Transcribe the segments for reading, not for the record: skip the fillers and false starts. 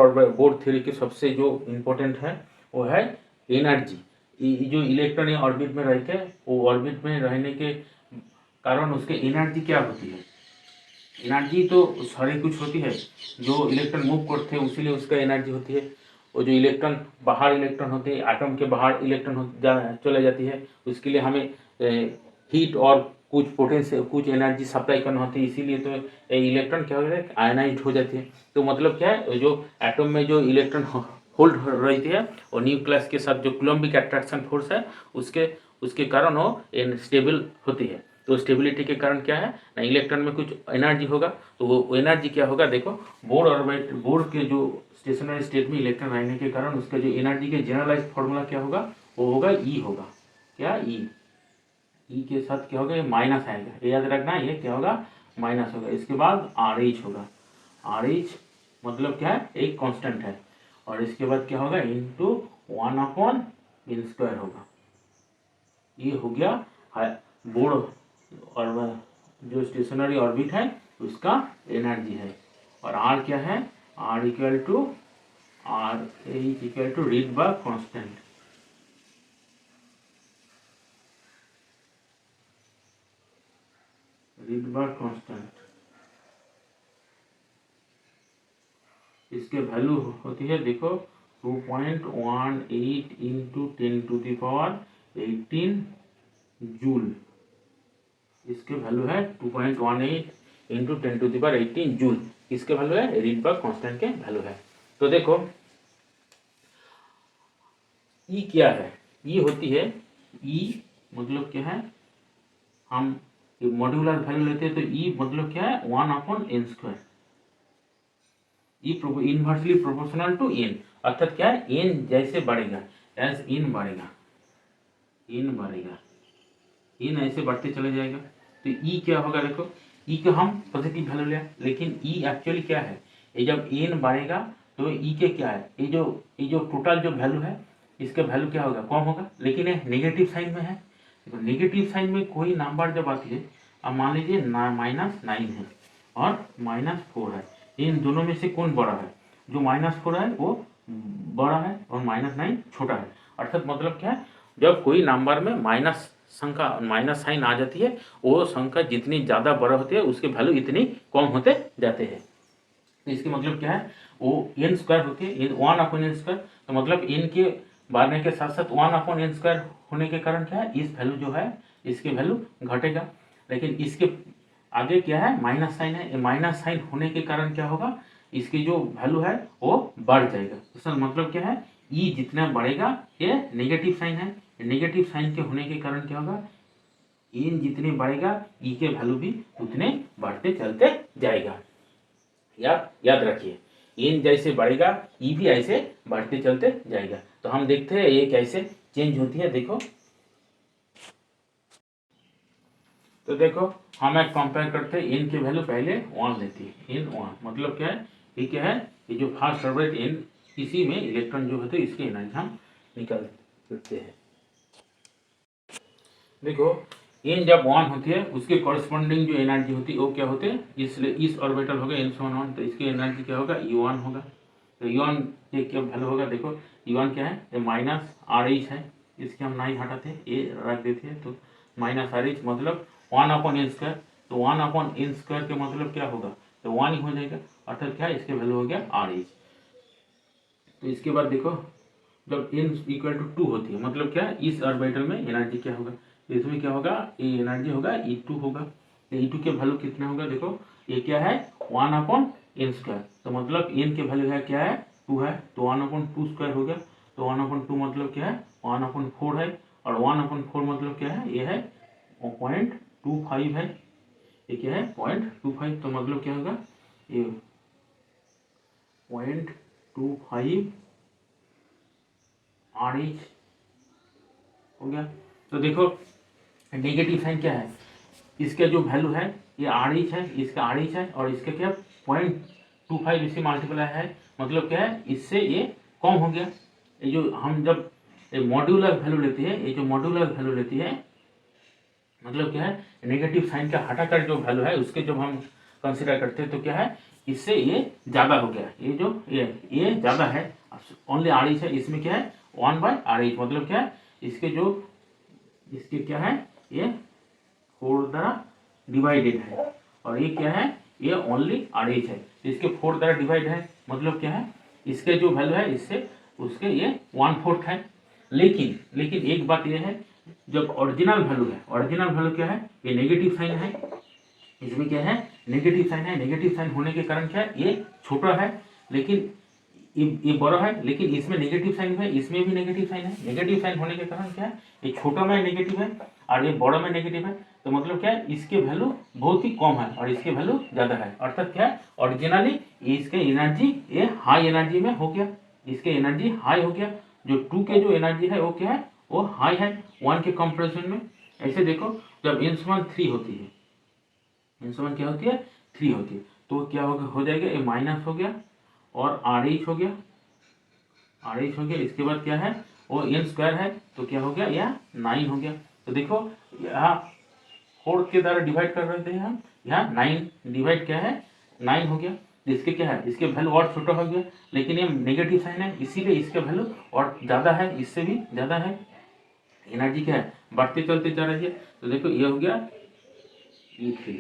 Bore theory के सबसे जो इम्पोर्टेंट है वो है एनर्जी। जो इलेक्ट्रॉन या ऑर्बिट में रहते हैं, वो ऑर्बिट में रहने के कारण उसके एनर्जी क्या होती है। एनर्जी तो सारी कुछ होती है, जो इलेक्ट्रॉन मूव करते हैं उसीलिए उसका एनर्जी होती है। और जो इलेक्ट्रॉन बाहर इलेक्ट्रॉन होते हैं, एटम के बाहर इलेक्ट्रॉन चले जाती है, उसके लिए हमें हीट और कुछ पोटेंशियल कुछ एनर्जी सप्लाई करना होती है, इसीलिए तो इलेक्ट्रॉन क्या हो जाता है, आयनाइज हो जाती है। तो मतलब क्या है, जो एटम में जो इलेक्ट्रॉन होल्ड रहती है और न्यूक्लियस के साथ जो कूलम्बिक अट्रैक्शन फोर्स है उसके कारण वो स्टेबल होती है। तो स्टेबिलिटी के कारण क्या है ना, इलेक्ट्रॉन में कुछ एनर्जी होगा। तो वो एनर्जी क्या होगा, देखो बोर ऑर्बिट बोर के जो स्टेशनरी स्टेट में इलेक्ट्रॉन रहने के कारण उसका जो एनर्जी के जनरलाइज फॉर्मूला क्या होगा, वो होगा ई होगा। क्या ई के साथ क्या होगा, ये माइनस आएगा, ये याद रखना, ये क्या होगा, माइनस होगा। इसके बाद आर एच होगा। आर एच मतलब क्या है, एक कांस्टेंट है। और इसके बाद क्या होगा, इंटू 1/n² होगा। ये हो गया बोर और जो स्टेशनरी ऑर्बिट है उसका एनर्जी है। और आर क्या है, R equal to Rydberg constant. Rydberg constant इसके वैल्यू होती है, देखो 2.18 इंटू 10⁻18 जूल। इसके वैल्यू है 2.18 इंटू 10⁻18 जूल। इसके वैल्यू है, रीडबर्ग कांस्टेंट के वैल्यू है। तो देखो ई क्या है, ई होती है, ई मतलब क्या है, हम मॉड्यूलर वैल्यू लेते हैं तो ई मतलब क्या है, 1/n²। E inversely proportional to N, अर्थात क्या है, एन जैसे बढ़ेगा, एज एन बढ़ेगा एन ऐसे बढ़ते चले जाएगा। तो ई क्या होगा, देखो ई को हम पॉजिटिव वैल्यू लिया, लेकिन ई एक्चुअली क्या है, ये जब एन बढ़ेगा तो ई के क्या है, ये जो टोटल जो वैल्यू है इसका वैल्यू क्या होगा, कम होगा। लेकिन ये नेगेटिव साइन में है, तो नेगेटिव साइन में कोई नंबर जब आती है, अब मान लीजिए -9 है और -4 है, इन दोनों में से कौन बड़ा है, जो -4 है वो बड़ा है और -9 छोटा है। अर्थात मतलब क्या है, जब कोई नंबर में माइनस साइन आ जाती है, वो संख्या जितनी ज़्यादा बड़ा होती है उसके वैल्यू इतनी कम होते जाते हैं। तो इसके मतलब क्या है, वो n² होती है, 1/n²। तो मतलब n के बढ़ने के साथ साथ 1/n² होने के कारण क्या है, इस वैल्यू जो है इसके वैल्यू घटेगा। लेकिन इसके आगे क्या है, माइनस साइन है, माइनस साइन होने के कारण क्या होगा, इसकी जो वैल्यू है वो बढ़ जाएगा। इसका मतलब क्या है, ई जितना बढ़ेगा, ये नेगेटिव साइन है, नेगेटिव साइन के होने के कारण क्या होगा, एन जितने बढ़ेगा ई के वैल्यू भी उतने बढ़ते चलते जाएगा। याद रखिए, एन जैसे बढ़ेगा ई भी ऐसे बढ़ते चलते जाएगा। तो हम देखते हैं ये कैसे चेंज होती है। देखो तो देखो हम एक कंपेयर करते हैं, एन की वैल्यू पहले 1 लेती है, एन 1 मतलब क्या है, ये क्या है, ये जो फर्स्ट ऑर्बिट एन, इसी में इलेक्ट्रॉन जो होते हैं इसकी एनर्जी हम निकाल सकते हैं। देखो एन जब 1 होती है उसके कॉरेस्पॉन्डिंग जो एनर्जी होती है वो क्या होते हैं, इसलिए इस ऑर्बिटल होगा n1, तो इसकी एनर्जी क्या होगा, E1 होगा। तो E1 ये क्या वैल्यू होगा, देखो E1 क्या है, ये -RH है, इसके हम नहीं हटाते, ये रख देते हैं, तो -RH मतलब 1/n²। तो 1/n² के मतलब क्या होगा, तो 1 ही हो जाएगा, अर्थात क्या है, इसके वैल्यू हो गया RH। तो इसके बाद देखो जब n = 2 होती है, मतलब क्या है, इस ऑर्बिटल में एनर्जी क्या होगा, इसमें क्या होगा, ये एनर्जी होगा E2 होगा। तो E2 के वैल्यू कितना होगा, देखो ये क्या है, 1/n²। तो मतलब n के वैल्यू है क्या है, 2 है, तो 1/2² हो गया। तो 1/2 मतलब क्या है, 1/4 है, और 1/4 मतलब क्या है, ये है 0.25 है, ये क्या है 0.25। तो मतलब क्या होगा, ये 0.25 RH हो गया। तो देखो नेगेटिव साइन क्या है, इसका जो वैल्यू है ये RH है, इसका RH है, और इसका क्या 0.25 इससे मल्टीप्लाई है, मतलब क्या है, इससे ये कम हो गया। ये जो हम जब मॉड्यूलर वैल्यू लेते हैं, ये जो मॉड्यूलर वैल्यू लेती है मतलब क्या है, नेगेटिव साइन का हटाकर जो वैल्यू है उसके जब हम कंसिडर करते हैं तो क्या है, इससे ये ज़्यादा हो गया, ये जो ये ज़्यादा है, ओनली RH है, इसमें क्या है 1/RH, मतलब क्या है इसके क्या है ये 4 द्वारा डिवाइडेड है, और ये क्या है ये ओनली RH है, तो इसके 4 द्वारा डिवाइड है, मतलब क्या है इसके जो वैल्यू है इससे उसके ये 1/4 है। लेकिन एक बात ये है, जब ओरिजिनल वैल्यू है, ओरिजिनल वैल्यू क्या है ये नेगेटिव साइन है, इसमें क्या है नेगेटिव साइन है, नेगेटिव साइन होने के कारण क्या है ये छोटा है, लेकिन ये बड़ा है, लेकिन इसमें नेगेटिव साइन है, इसमें भी नेगेटिव साइन है, नेगेटिव साइन होने के कारण क्या है ये छोटा में नेगेटिव है और ये बड़ा में नेगेटिव है, तो मतलब क्या है इसके वैल्यू बहुत ही कम है और इसके वैल्यू ज़्यादा है, अर्थात क्या है ओरिजिनली इसके एनर्जी ये हाई एनर्जी में हो गया, इसके एनर्जी हाई हो गया, जो 2 के जो एनर्जी है वो क्या है वो हाई है 1 के कंपेरिजन में। ऐसे देखो जब n1 3 होती है, n1 क्या होती है 3 होती है, तो क्या हो जाएगा ये माइनस हो गया और RH हो गया, RH हो गया, इसके बाद क्या है वो n² है, तो क्या हो गया यह 9 हो गया। तो देखो यहाँ 4 के द्वारा डिवाइड कर रहे थे हम, यहाँ 9 डिवाइड क्या है 9 हो गया, तो इसके क्या है इसके वैल्यू और छोटा हो गया, लेकिन ये नेगेटिव साइन है इसीलिए इसके वैल्यू और ज़्यादा है, इससे भी ज़्यादा है, एनर्जी क्या है बढ़ते चलते जा रही है। तो देखो ये हो गया E3,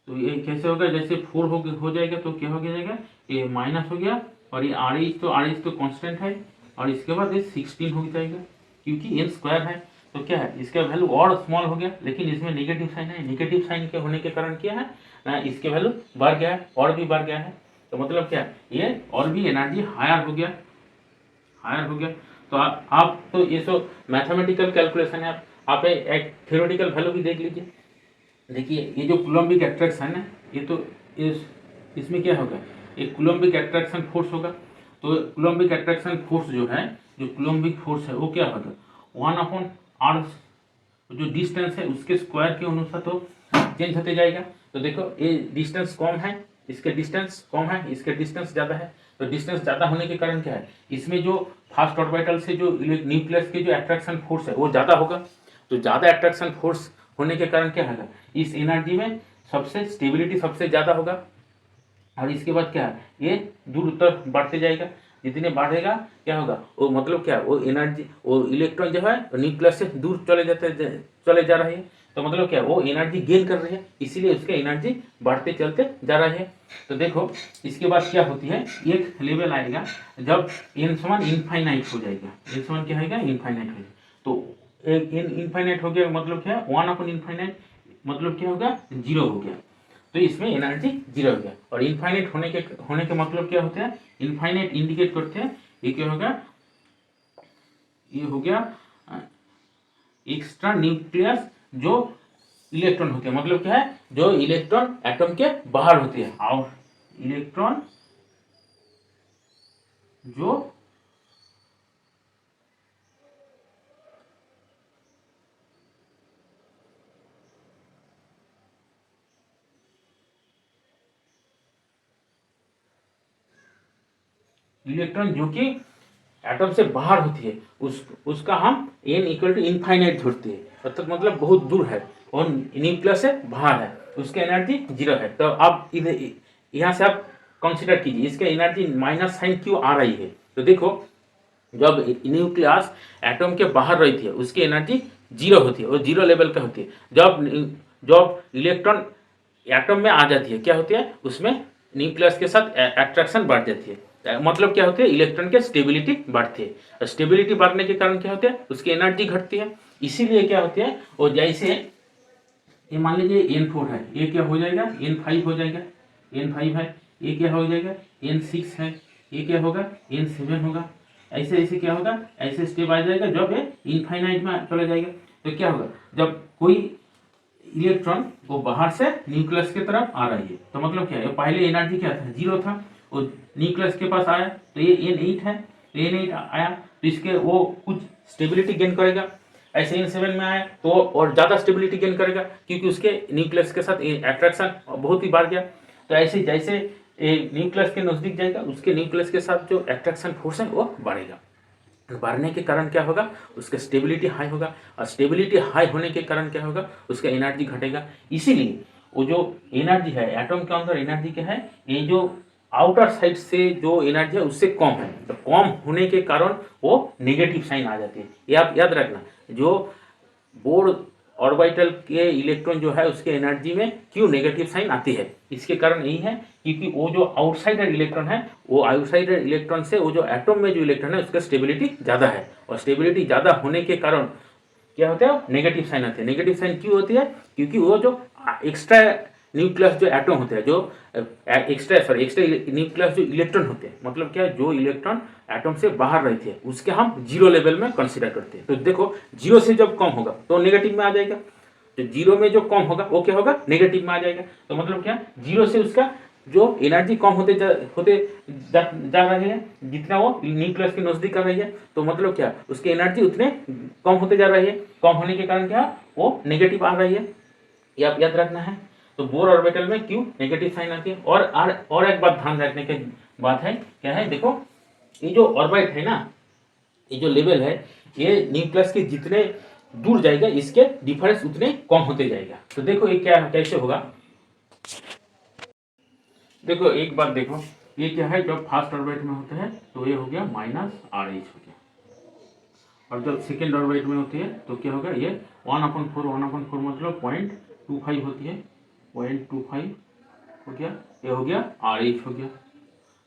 तो ये कैसे होगा जैसे 4 हो जाएगा तो क्या हो जाएगा ये माइनस हो गया, और ये RH तो कांस्टेंट है, और इसके बाद ये 16 हो जाएगा क्योंकि n² है, तो क्या है इसका वैल्यू और स्मॉल हो गया, लेकिन इसमें नेगेटिव साइन है, नेगेटिव साइन के होने के कारण क्या है ना इसके वैल्यू बढ़ गया है और भी बढ़ गया है, तो मतलब क्या ये और भी एनर्जी हायर हो गया, हायर हो गया। तो आप तो ये सब मैथमेटिकल कैलकुलेशन है, आप एक थ्योरेटिकल वैल्यू भी देख लीजिए। देखिए ये जो कूलम्बिक अट्रैक्शन है ये तो इसमें क्या होगा ये कूलम्बिक अट्रैक्शन फोर्स होगा, तो कूलम्बिक अट्रैक्शन फोर्स जो है, जो कूलम्बिक फोर्स है वो क्या होगा 1/r, जो डिस्टेंस है उसके स्क्वायर के अनुसार तो चेंज होते जाएगा। तो देखो ये डिस्टेंस कम है, इसके डिस्टेंस कम है, इसके डिस्टेंस ज़्यादा है, तो डिस्टेंस ज़्यादा होने के कारण क्या है इसमें जो फर्स्ट ऑर्बिटल से जो न्यूक्लियस के जो अट्रैक्शन फोर्स है वो ज़्यादा होगा, तो ज़्यादा अट्रैक्शन फोर्स होने के कारण क्या होगा इस एनर्जी में सबसे स्टेबिलिटी सबसे ज़्यादा होगा, और इसके बाद क्या है ये दूर उत्तर बढ़ते जाएगा, जितने बढ़ेगा क्या होगा वो मतलब क्या वो एनर्जी वो इलेक्ट्रॉन जो है न्यूक्लियस से दूर चले जा रहे हैं, तो मतलब क्या वो एनर्जी गेन कर रही है, इसीलिए उसके एनर्जी बढ़ते चलते जा रहे हैं। तो देखो इसके बाद क्या होती है एक लेवल आएगा जब n1 इनफाइनाइट हो जाएगा, n1 क्या होगा इनफाइनाइट हो जाएगा, तो एक इनफाइनाइट हो गया मतलब क्या है 1/इनफाइनाइट मतलब क्या होगा 0 हो गया, तो इसमें एनर्जी 0 हो गया, और इनफाइनाइट होने के मतलब क्या होता है इनफाइनाइट इंडिकेट करते हैं ये क्या होगा ये हो गया एक्स्ट्रा न्यूक्लियस जो इलेक्ट्रॉन होते हैं, मतलब क्या है जो इलेक्ट्रॉन एटम के बाहर होते हैं, और इलेक्ट्रॉन जो कि एटम से बाहर होती है उसका हम n = इनफाइनाइट धरते हैं, अर्थात मतलब बहुत दूर है और न्यूक्लियस से बाहर है, उसकी एनर्जी 0 है। तो अब इधर यहाँ से आप कंसीडर कीजिए इसका एनर्जी माइनस साइन क्यों आ रही है, तो देखो जब न्यूक्लियस एटम के बाहर रहती है उसकी एनर्जी 0 होती है और 0 लेवल पे होती है, जब इलेक्ट्रॉन एटम में आ जाती है क्या होती है उसमें न्यूक्लियस के साथ अट्रैक्शन बढ़ जाती है, मतलब क्या होती है इलेक्ट्रॉन की स्टेबिलिटी बढ़ती है, स्टेबिलिटी बढ़ने के कारण क्या होता है उसकी एनर्जी घटती है, इसीलिए क्या होती है वो जैसे ये मान लीजिए n4 है ये क्या हो जाएगा n5 हो जाएगा, n5 है ये क्या हो जाएगा n6 है ये क्या होगा n7 होगा, ऐसे ऐसे क्या होगा ऐसे स्टेप आ जाएगा जब ये इनफाइनाइट में चला जाएगा। तो क्या होगा जब कोई इलेक्ट्रॉन वो बाहर से न्यूक्लियस की तरफ आ रही है, तो मतलब क्या है पहले एनर्जी क्या था 0 था, वो न्यूक्लियस के पास आया तो ये n8 है, तो n8 आया तो इसके वो कुछ स्टेबिलिटी गेन करेगा, ऐसे n7 में आया तो और ज़्यादा स्टेबिलिटी गेन करेगा क्योंकि उसके न्यूक्लियस के साथ अट्रैक्शन बहुत ही बढ़ गया, तो ऐसे जैसे न्यूक्लियस के नज़दीक जाएगा उसके न्यूक्लियस के साथ जो अट्रैक्शन फोर्स है वो बढ़ेगा, बढ़ने के कारण क्या होगा उसका स्टेबिलिटी हाई होगा, और स्टेबिलिटी हाई होने के कारण क्या होगा उसका एनर्जी घटेगा, इसीलिए वो जो एनर्जी है एटम के अंदर एनर्जी क्या है, ये जो आउटर साइड से जो एनर्जी है उससे कम है, तो कम होने के कारण वो नेगेटिव साइन आ जाती है। ये आप याद रखना, जो बोर ऑर्बिटल के इलेक्ट्रॉन जो है उसके एनर्जी में क्यों नेगेटिव साइन आती है, इसके कारण यही है क्योंकि वो जो आउटसाइडर इलेक्ट्रॉन है, वो आउटसाइडर इलेक्ट्रॉन से वो जो एटम में जो इलेक्ट्रॉन है उसका स्टेबिलिटी ज़्यादा है, और स्टेबिलिटी ज़्यादा होने के कारण क्या होता है, नेगेटिव साइन आते हैं। नेगेटिव साइन क्यों होती है, क्योंकि वो जो एक्स्ट्रा न्यूक्लियस जो एटम होते हैं, जो एक्स्ट्रा न्यूक्लियस जो इलेक्ट्रॉन होते हैं, मतलब क्या, जो इलेक्ट्रॉन एटम से बाहर रहते हैं उसके हम जीरो लेवल में कंसीडर करते हैं। तो देखो जीरो से जब कम होगा तो नेगेटिव में आ जाएगा, तो जीरो में जो कम होगा वो क्या होगा, नेगेटिव में आ जाएगा। तो मतलब क्या, जीरो से उसका जो एनर्जी कम होते जा रही है, जितना वो न्यूक्लियस के नजदीक आ रही है, तो मतलब क्या, उसकी एनर्जी उतने कम होते जा रही है, कम होने के कारण क्या वो नेगेटिव आ रही है, ये आप याद रखना है। तो बोर ऑर्बिटल में क्यों नेगेटिव साइन आती है। और एक बात ध्यान रखने की बात है, क्या है, देखो ये जो ऑर्बिट है ना, ये जो लेवल है, ये न्यूक्लियस के जितने दूर जाएगा इसके डिफरेंस उतने कम होते जाएगा। तो देखो ये क्या कैसे होगा, देखो एक बात देखो, ये क्या है, जब फर्स्ट ऑर्बिट में होता है तो ये हो गया -RH हो गया, और जब सेकेंड ऑर्बिट में होती है तो क्या होगा, ये 1/4 मतलब 0.25 होती है, 0.25 हो गया, ये हो गया RH हो गया।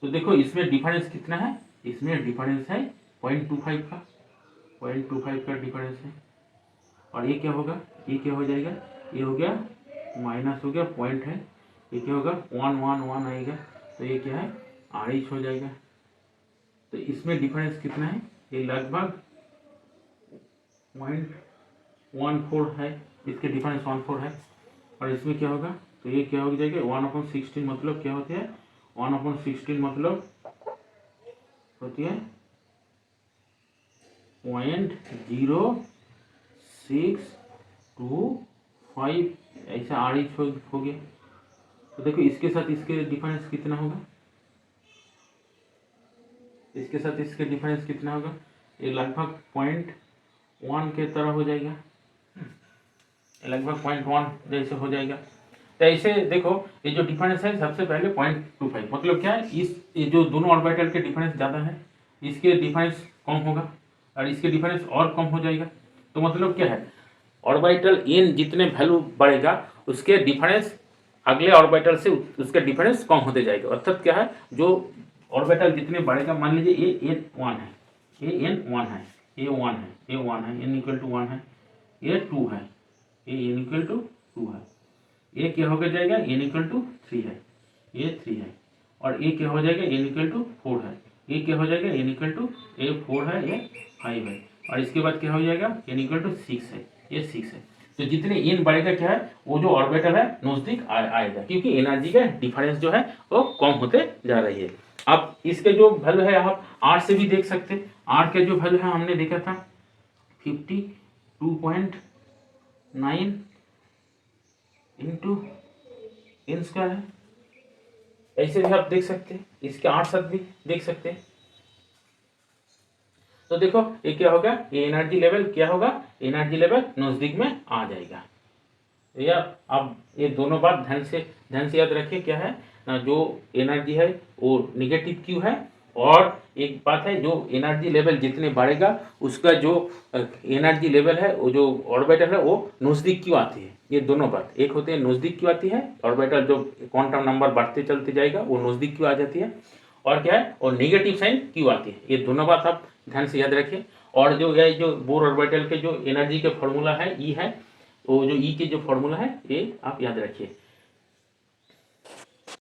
तो देखो इसमें डिफरेंस कितना है, इसमें डिफरेंस है 0.25 का, 0.25 का डिफरेंस है। और ये क्या होगा, ये क्या हो जाएगा, ये हो गया माइनस हो गया, पॉइंट है, ये क्या होगा 1 आएगा, तो ये क्या है RH हो जाएगा। तो इसमें डिफरेंस कितना है, ये लगभग 0.14 है, इसके डिफरेंस 14 है। और इसमें क्या होगा, तो ये क्या हो जाएगा 1/16 मतलब क्या होती है, 1/16 मतलब होती है 0.0625, ऐसा RH हो गया। तो देखो इसके साथ इसके डिफरेंस कितना होगा, इसके साथ इसके डिफरेंस कितना होगा, ये लगभग 0.1 के तरह हो जाएगा, लगभग 0.1 जैसे हो जाएगा। तो ऐसे देखो ये जो डिफरेंस है सबसे पहले 0.25 मतलब क्या है, ये जो दोनों ऑर्बिटल के डिफरेंस ज़्यादा है, इसके डिफरेंस कम होगा और इसके डिफरेंस और कम हो जाएगा। तो मतलब क्या है, ऑर्बिटल n जितने वैल्यू बढ़ेगा उसके डिफरेंस अगले ऑर्बिटल से उसका डिफरेंस कम होते जाएगा। अर्थात क्या है, जो ऑर्बिटल जितने बढ़ेगा, मान लीजिए ये n1 है, ये n1 है, ये 1 है, ये 1 है, n इक्वल टू 1 है, ये 2 है, ये n इक्वल टू 2 है, ये क्या होकर जाएगा n इक्वल टू 3 है, ये 3 है, और ये क्या हो जाएगा n इक्वल टू 4 है, ये क्या हो जाएगा n इक्वल टू, ये 4 है, ये 5 है, और इसके बाद क्या हो जाएगा n इक्वल टू 6 है, ये 6 है। तो जितने n बढ़ेगा क्या है, वो जो ऑर्बिटल है नजदीक आएगा, क्योंकि एनर्जी का डिफरेंस जो है वो कम होते जा रही है। अब इसके जो वैल्यू है आप R से भी देख सकते हैं, R के जो वैल्यू है हमने देखा था 52.9 इंटू n स्क्वायर है, ऐसे भी आप देख सकते हैं, इसके 8 साथ भी देख सकते हैं। तो देखो ये क्या होगा, ये एनर्जी लेवल क्या होगा, एनर्जी लेवल नजदीक में आ जाएगा। या अब ये दोनों बात ध्यान से याद रखिए, क्या है ना, जो एनर्जी है वो निगेटिव क्यों है, और एक बात है जो एनर्जी लेवल जितने बढ़ेगा उसका जो एनर्जी लेवल है, वो जो ऑर्बिटल है वो नज़दीक क्यों आती है। ये दोनों बात, एक होते हैं नज़दीक क्यों आती है, ऑर्बिटल जो क्वांटम नंबर बढ़ते चलते जाएगा वो नज़दीक क्यों आ जाती है, और क्या है, और नेगेटिव साइन क्यों आती है। ये दोनों बात आप ध्यान से याद रखिए। और जो है, जो बोर ऑर्बिटल के जो एनर्जी के फॉर्मूला है ई है, वो जो ई के जो फॉर्मूला है ये आप याद रखिए।